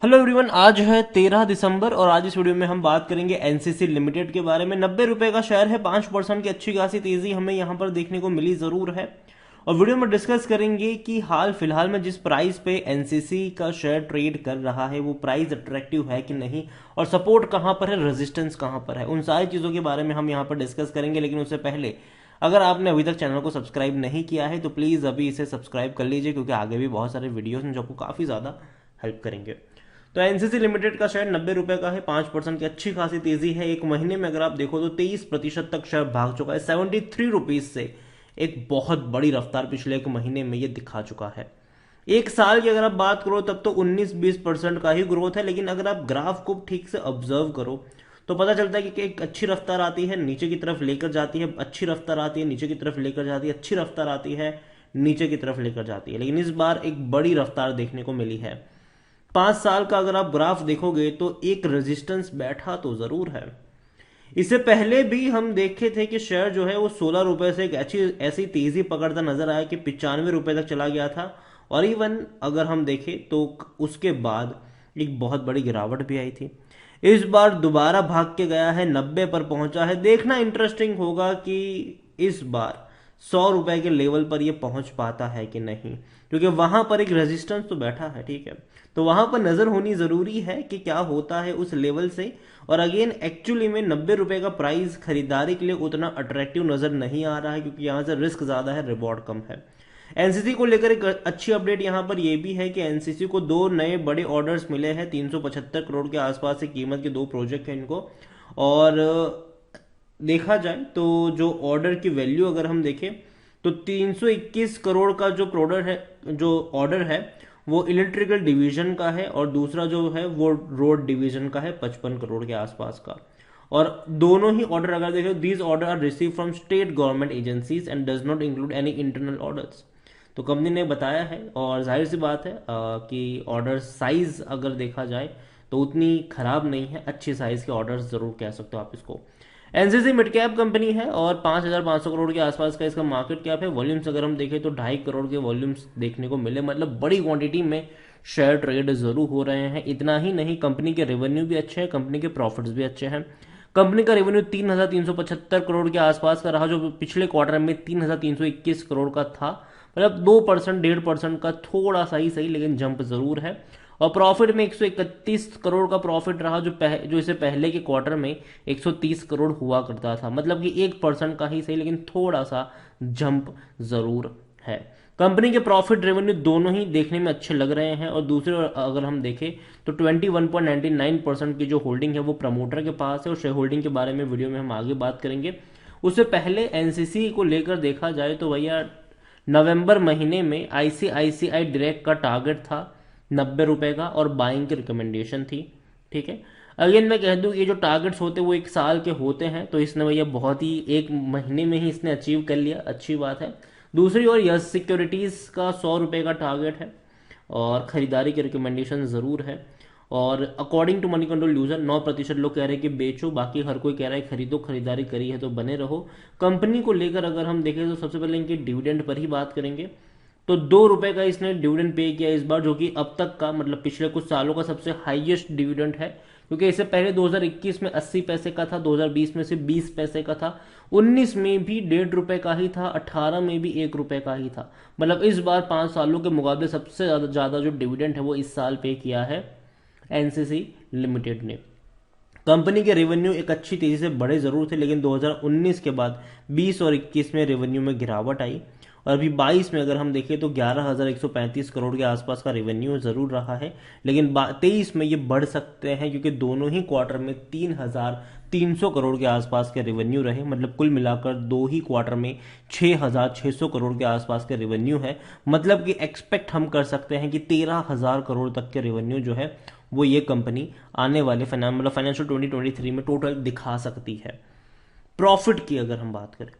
Hello everyone, आज है 13 दिसंबर और आज इस वीडियो में हम बात करेंगे एनसीसी लिमिटेड के बारे में। 90 रुपए का शेयर है, 5% की अच्छी खासी तेजी हमें यहाँ पर देखने को मिली जरूर है। और वीडियो में डिस्कस करेंगे कि हाल फिलहाल में जिस प्राइस पे एनसीसी का शेयर ट्रेड कर रहा है वो प्राइस अट्रैक्टिव है कि नहीं, और सपोर्ट कहाँ पर है, रेजिस्टेंस कहाँ पर है, उन सारी चीज़ों के बारे में हम यहाँ पर डिस्कस करेंगे। लेकिन उससे पहले अगर आपने अभी तक चैनल को सब्सक्राइब नहीं किया है तो प्लीज़ अभी इसे सब्सक्राइब कर लीजिए, क्योंकि आगे भी बहुत सारे वीडियोस हैं जो आपको काफ़ी ज़्यादा हेल्प करेंगे। तो एनसीसी लिमिटेड का शेयर 90 रुपए का है, 5% की अच्छी खासी तेजी है। एक महीने में अगर आप देखो तो 23% तक शेयर भाग चुका है। 73 रुपीज से एक बहुत बड़ी रफ्तार पिछले एक महीने में ये दिखा चुका है। एक साल की अगर आप बात करो तब तो 19-20% का ही ग्रोथ है, लेकिन अगर आप ग्राफ को ठीक से ऑब्जर्व करो तो पता चलता है कि एक अच्छी रफ्तार आती है, नीचे की तरफ लेकर जाती है, अच्छी रफ्तार आती है, नीचे की तरफ लेकर जाती है, अच्छी रफ्तार आती है, नीचे की तरफ लेकर जाती है। लेकिन इस बार एक बड़ी रफ्तार देखने को मिली है। 5 साल का अगर आप ग्राफ देखोगे तो एक रेजिस्टेंस बैठा तो जरूर है। इससे पहले भी हम देखे थे कि शेयर जो है वो 16 रुपए से एक ऐसी तेजी पकड़ता नजर आया कि 95 रुपए तक चला गया था। और इवन अगर हम देखें तो उसके बाद एक बहुत बड़ी गिरावट भी आई थी। इस बार दोबारा भाग के गया है, 90 पर पहुंचा है। देखना इंटरेस्टिंग होगा कि इस बार 100 रुपए के लेवल पर ये पहुंच पाता है कि नहीं, क्योंकि वहां पर एक रेजिस्टेंस तो बैठा है। ठीक है, तो वहां पर नजर होनी जरूरी है कि क्या होता है उस लेवल से। और अगेन एक्चुअली में 90 रुपए का प्राइस खरीदारी के लिए उतना अट्रैक्टिव नजर नहीं आ रहा है, क्योंकि यहां से रिस्क ज्यादा है, रिवॉर्ड कम है। एनसीसी को लेकर एक अच्छी अपडेट यहां पर यह भी है कि एनसीसी को दो नए बड़े ऑर्डर्स मिले हैं। 375 करोड़ के आसपास की कीमत के दो प्रोजेक्ट हैं इनको। और देखा जाए तो जो ऑर्डर की वैल्यू अगर हम देखें तो 321 करोड़ का जो प्रोडक्ट है, जो ऑर्डर है वो इलेक्ट्रिकल डिवीजन का है, और दूसरा जो है वो रोड डिवीजन का है 55 करोड़ के आसपास का। और दोनों ही ऑर्डर अगर देखें, these order are receive from state government agencies and does not include any internal orders. तो कंपनी ने बताया है, और जाहिर सी बात है कि ऑर्डर साइज अगर देखा जाए तो उतनी खराब नहीं है, अच्छी साइज के ऑर्डर्स जरूर कह सकते हो आप इसको। एनसीसी मिड कैप कंपनी है और 5,500 करोड़ के आसपास का इसका मार्केट कैप है। वॉल्यूम्स अगर हम देखें तो 2.5 करोड़ के वॉल्यूम्स देखने को मिले, मतलब बड़ी क्वांटिटी में शेयर ट्रेड जरूर हो रहे हैं। इतना ही नहीं, कंपनी के रेवेन्यू भी अच्छे हैं, कंपनी के प्रॉफिट्स भी अच्छे हैं। कंपनी का रेवेन्यू 3,375 करोड़ के आसपास का रहा, जो पिछले क्वार्टर में 3,321 करोड़ का था। मतलब 2%, 1.5% का थोड़ा सा ही सही, लेकिन जंप जरूर है। और प्रॉफिट में 131 करोड़ का प्रॉफिट रहा, जो इससे पहले के क्वार्टर में 130 करोड़ हुआ करता था। मतलब कि 1% का ही सही, लेकिन थोड़ा सा जंप जरूर है। कंपनी के प्रॉफिट रेवेन्यू दोनों ही देखने में अच्छे लग रहे हैं। और दूसरे ओर अगर हम देखें तो 21.99% की जो होल्डिंग है वो प्रमोटर के पास है, और शेयर होल्डिंग के बारे में वीडियो में हम आगे बात करेंगे। उससे पहले एनसीसी को लेकर देखा जाए तो भैया नवंबर महीने में आईसीआईसीआई डायरेक्ट का टारगेट था 90 रुपए का, और बाइंग की रिकमेंडेशन थी। ठीक है, अगेन मैं कह दूं ये जो टारगेट्स होते हैं वो एक साल के होते हैं, तो इसने भैया बहुत ही एक महीने में ही इसने अचीव कर लिया, अच्छी बात है। दूसरी ओर यस सिक्योरिटीज का 100 रुपए का टारगेट है, और खरीदारी की रिकमेंडेशन जरूर है। और according to Moneycontrol user 9% लोग कह रहे हैं कि बेचो, बाकी हर कोई कह रहा है खरीदो, खरीदारी करी है तो बने रहो। कंपनी को लेकर अगर हम देखें तो सबसे पहले इनके डिविडेंड पर ही बात करेंगे। तो 2 रुपए का इसने डिविडेंड पे किया इस बार, जो कि अब तक का मतलब पिछले कुछ सालों का सबसे हाईएस्ट डिविडेंड है। क्योंकि इससे पहले 2021 में 80 पैसे का था, 2020 में से 20 पैसे का था, 19 में भी 1.5 रुपए का ही था, 18 में भी 1 रुपए का ही था। मतलब इस बार 5 सालों के मुकाबले सबसे ज्यादा जो डिविडेंड है वो इस साल पे किया है एनसीसी लिमिटेड ने। कंपनी के रेवेन्यू एक अच्छी तेजी से बढ़े जरूर थे, लेकिन 2019 के बाद 20 और 21 में रेवेन्यू में गिरावट आई। और अभी 22 में अगर हम देखें तो 11,135 करोड़ के आसपास का रेवेन्यू जरूर रहा है, लेकिन 23 में ये बढ़ सकते हैं, क्योंकि दोनों ही क्वार्टर में 3,300 करोड़ के आसपास के रेवेन्यू रहे। मतलब कुल मिलाकर दो ही क्वार्टर में 6,600 करोड़ के आसपास के रेवेन्यू है। मतलब कि एक्सपेक्ट हम कर सकते हैं कि 13,000 करोड़ तक के रेवेन्यू जो है वो ये कंपनी आने वाले फाइनेंशियल 2023 में टोटल दिखा सकती है। प्रॉफिट की अगर हम बात करें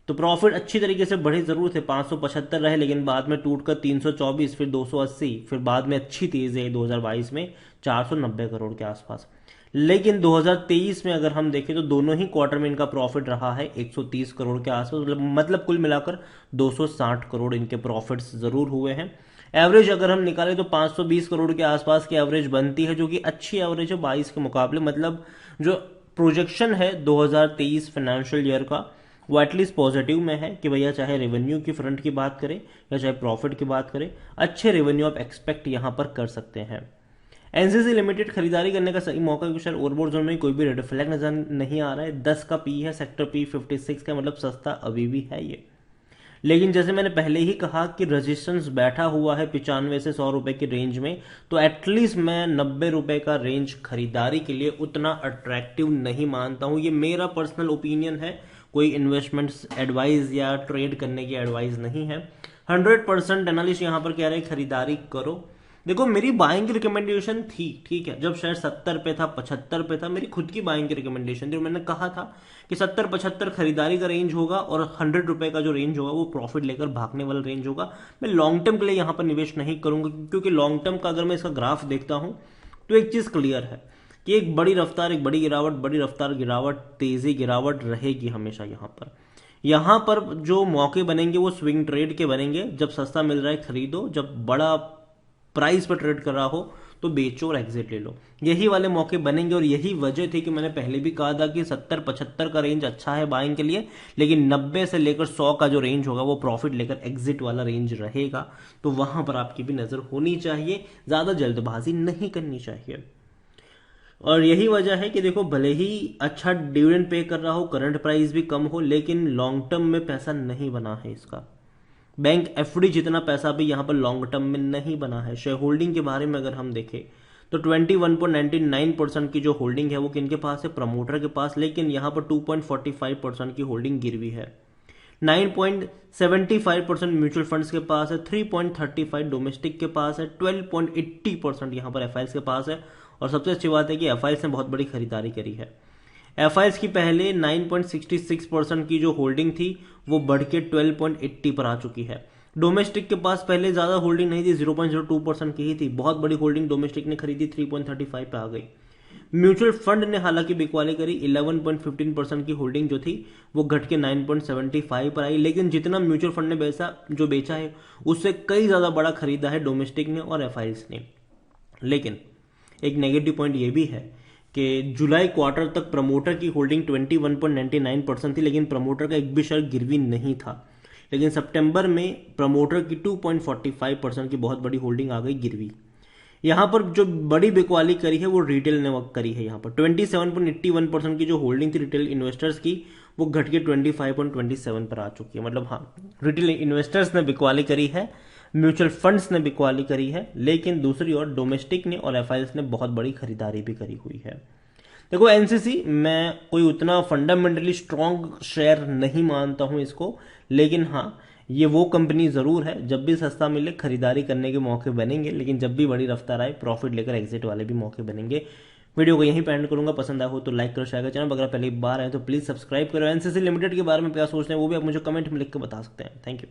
तो प्रॉफिट अच्छी तरीके से बढ़े जरूर थे, 575 रहे, लेकिन बाद में टूटकर 324, फिर 280, फिर बाद में अच्छी तेजी आई 2022 में 490 करोड़ के आसपास। लेकिन 2023 में अगर हम देखें तो दोनों ही क्वार्टर में इनका प्रॉफिट रहा है 130 करोड़ के आसपास। मतलब कुल मिलाकर 260 करोड़ इनके प्रॉफिट्स जरूर हुए हैं। एवरेज अगर हम निकालें तो 520 करोड़ के आसपास की एवरेज बनती है, जो कि अच्छी एवरेज है 22 के मुकाबले। मतलब जो प्रोजेक्शन है 2023 फाइनेंशियल ईयर का, वो एटलीस्ट पॉजिटिव में है कि भैया चाहे रेवेन्यू की फ्रंट की बात करें या चाहे प्रॉफिट की बात करें, अच्छे रेवेन्यू आप एक्सपेक्ट यहां पर कर सकते हैं। एनसीसी लिमिटेड खरीदारी करने का सही मौका, क्योंकि शायद ओवरबोर्ड जोन में कोई भी रेड फ्लैग नजर नहीं आ रहा है। 10 का पी है, सेक्टर पी 56 का, मतलब सस्ता अभी भी है ये। लेकिन जैसे मैंने पहले ही कहा कि रेजिस्टेंस बैठा हुआ है 95 से 100 रुपए की रेंज में, तो एटलीस्ट मैं 90 रुपए का रेंज खरीदारी के लिए उतना अट्रैक्टिव नहीं मानता हूं। ये मेरा पर्सनल ओपिनियन है, कोई इन्वेस्टमेंट्स एडवाइस या ट्रेड करने की एडवाइस नहीं है। 100% एनालिस्ट यहां पर कह रहे हैं खरीदारी करो। देखो मेरी बाइंग की रिकमेंडेशन थी, ठीक है, जब शेयर 70 पे था, 75 पे था, मेरी खुद की बाइंग की रिकमेंडेशन थी। मैंने कहा था कि 70-75 खरीदारी का रेंज होगा और 100 रुपए का जो रेंज होगा वो प्रॉफिट लेकर भागने वाला रेंज होगा। मैं लॉन्ग टर्म के लिए यहां पर निवेश नहीं करूंगा, क्योंकि लॉन्ग टर्म का अगर मैं इसका ग्राफ देखता हूं तो एक चीज क्लियर है कि एक बड़ी रफ्तार, एक बड़ी गिरावट, बड़ी रफ्तार गिरावट, तेजी गिरावट रहेगी हमेशा। यहां पर जो मौके बनेंगे वो स्विंग ट्रेड के बनेंगे। जब सस्ता मिल रहा है खरीदो, जब बड़ा प्राइस पर ट्रेड कर रहा हो तो बेचो और एग्जिट ले लो, यही वाले मौके बनेंगे। और यही वजह थी कि मैंने पहले भी कहा था कि 70-75 का रेंज अच्छा है बाइंग के लिए, लेकिन 90 से लेकर 100 का जो रेंज होगा वो प्रॉफिट लेकर एग्जिट वाला रेंज रहेगा। तो वहां पर आपकी भी नजर होनी चाहिए, ज्यादा जल्दबाजी नहीं करनी चाहिए। और यही वजह है कि देखो भले ही अच्छा डिविडेंड पे कर रहा हो, करंट प्राइस भी कम हो, लेकिन लॉन्ग टर्म में पैसा नहीं बना है इसका। बैंक एफडी जितना पैसा भी यहां पर लॉन्ग टर्म में नहीं बना है। शेयर होल्डिंग के बारे में अगर हम देखें तो 21.99% की जो होल्डिंग है वो किनके पास है, प्रमोटर के पास। लेकिन यहां पर 2.45% की होल्डिंग गिरवी है। 9.75% म्यूचुअल फंड्स के पास है, 3.35 डोमेस्टिक के पास है, 12.80% यहां पर एफआईएस के पास है। और सबसे अच्छी बात है कि एफआईएस ने बहुत बड़ी खरीदारी करी है। एफआईएस की पहले 9.66% की जो होल्डिंग थी वो बढ़ के 12.80 पर आ चुकी है। डोमेस्टिक के पास पहले ज्यादा होल्डिंग नहीं थी, 0.02% की ही थी। बहुत बड़ी होल्डिंग डोमेस्टिक ने खरीदी, 3.35 पे आ गई। म्यूचुअल फंड ने हालांकि बिकवाली करी, 11.15% की होल्डिंग जो थी वो घट के 9.75 पर आई। लेकिन जितना म्यूचुअल फंड ने जो बेचा है उससे कई ज्यादा बड़ा खरीदा है डोमेस्टिक ने और एफआईएस ने। लेकिन एक नेगेटिव पॉइंट ये भी है कि जुलाई क्वार्टर तक प्रमोटर की होल्डिंग 21.99% थी, लेकिन प्रमोटर का एक भी शेयर गिरवी नहीं था। लेकिन सितंबर में प्रमोटर की 2.45% की बहुत बड़ी होल्डिंग आ गई गिरवी। यहां पर जो बड़ी बिकवाली करी है वो रिटेल ने करी है। यहां पर 27.81% की जो होल्डिंग थी रिटेल इन्वेस्टर्स की वो घट के 25.27 पर आ चुकी है। मतलब हाँ, रिटेल इन्वेस्टर्स ने बिकवाली करी है, म्यूचुअल फंड्स ने बिकवाली करी है, लेकिन दूसरी ओर डोमेस्टिक ने और एफआईएस ने बहुत बड़ी खरीदारी भी करी हुई है। देखो एनसीसी मैं कोई उतना फंडामेंटली स्ट्रांग शेयर नहीं मानता हूं इसको, लेकिन हाँ ये वो कंपनी जरूर है, जब भी सस्ता मिले खरीदारी करने के मौके बनेंगे, लेकिन जब भी बड़ी रफ्तार आए प्रॉफिट लेकर एग्जिट वाले भी मौके बनेंगे। वीडियो को यहीं पे एंड करूंगा। पसंद आया हो तो लाइक करो, शेयर करो। चैनल अगर पहली बार आए तो प्लीज सब्सक्राइब करो। एनसीसी लिमिटेड के बारे में क्या सोचते हैं वो भी आप मुझे कमेंट में लिख के बता सकते हैं। Thank you.